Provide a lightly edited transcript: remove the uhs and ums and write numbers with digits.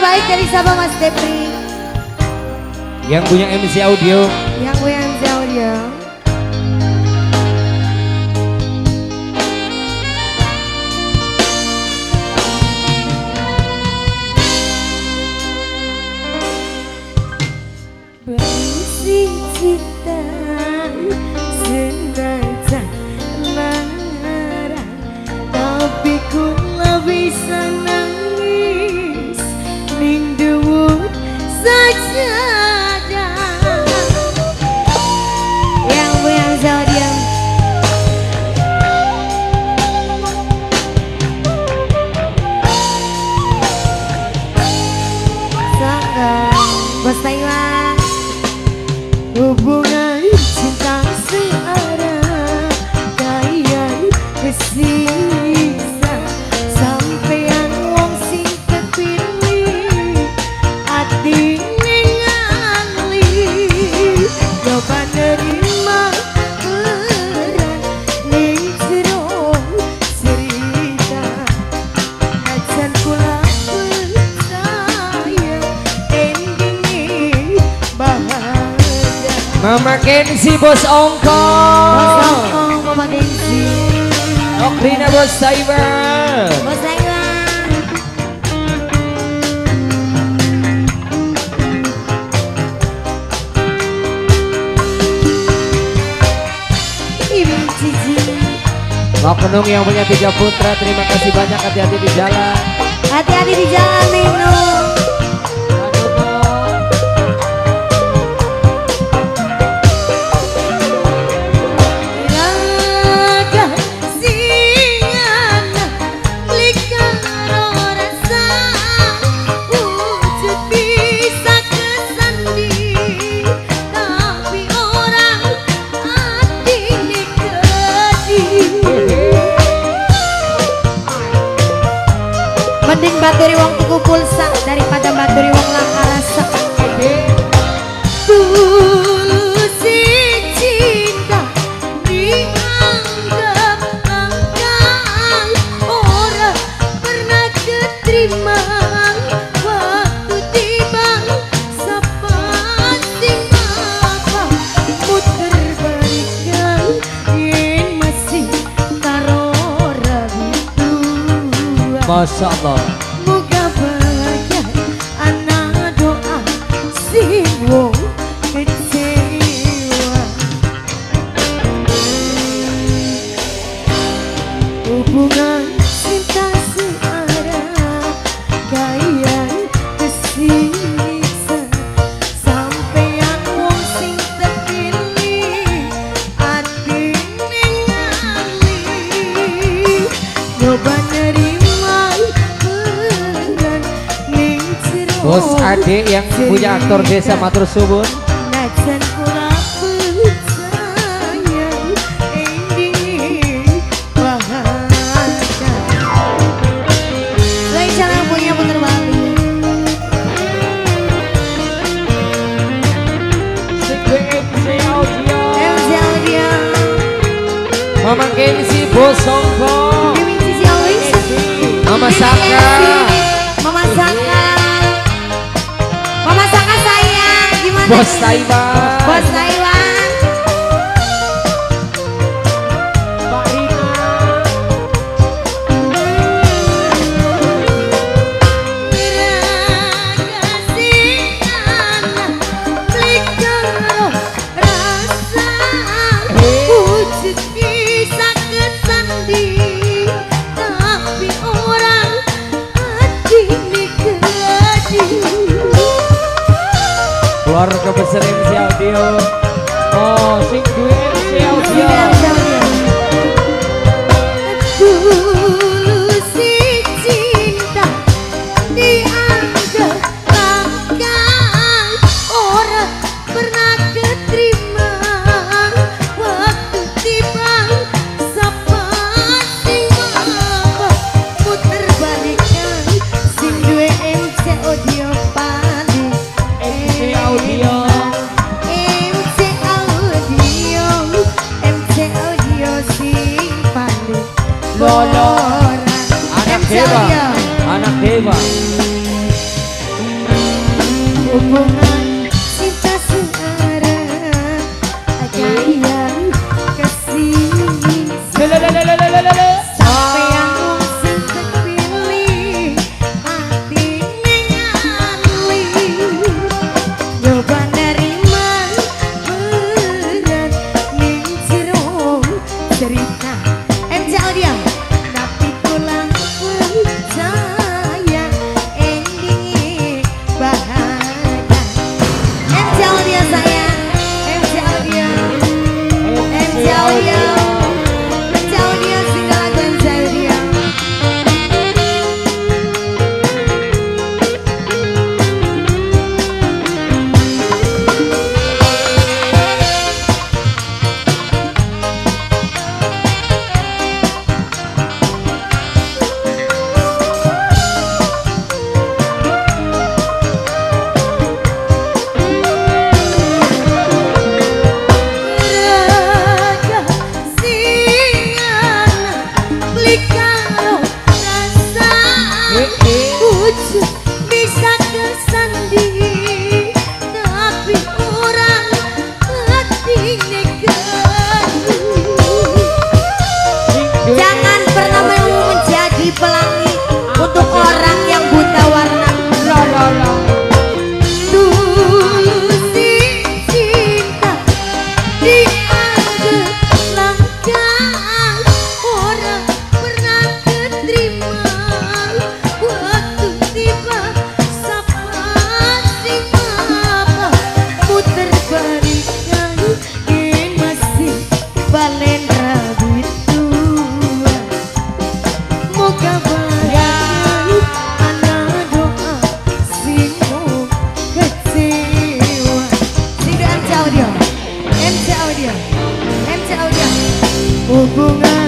terbaik dari Sabah Mas Depri. Yang punya MC Audio. Yang punya MC Audio. Berisi cinta sengaja marah, tapi ku bisa nangis ning dhuwur sajadah. Yang punya zodiak Sangga Bos Taiwan. Hubungan cinta searah kayak kesisa sampean wong sing kepilih ati ningali coba nerima peran ning jero cerita acan kula percaya endingnya bahagia. Mama Kenzi Bos Ongko. Bos Ongko, Mama Kenzi. Okrina Bos Taiwan. Bos Taiwan. Ibu Cici. Mau Kenung yang punya 3 putra, terima kasih banyak, hati-hati di jalan. Hati-hati di jalan, Nino. Mending baturi wong tuku pulsa daripada baturi wong langka rasa. Tulus cinta dianggap angkan, orang pernah keterima waktu tiba sepasing apa muter balikan yang masih karo ragu tua. Masya Allah. Moga bahagia anak doa si wong kecewa. Hubungan cinta searah kayak kesisa sampean wong sing terpilih ati ningali nyoba nerima peran ning jero Bos Ade yang punya aktor desa Matur Suwun. najan kula percaya ending bahagia. Lain cara punya puter balik. MC Audio. MC Audio. Mama Kenzi Bos Ongko. Mimin Cici always. Mama Saka. Mama Saka. Mama Saka sayang, gimana? Bos Taiwan. Bos Taiwan. Mbak Rina. Keluarga besar MC Audio. Oh, sing duwe MC Audio. Tulus cinta dianggap angkan, orang pernah keterima waktu tiba sepasing apa muter balikan sing duwe MC Audio paling MC Audio. MC Audio, MC Audio sing paling Lolo. lororan. Anak MC dewa. Audio. Anak dewa. hubungan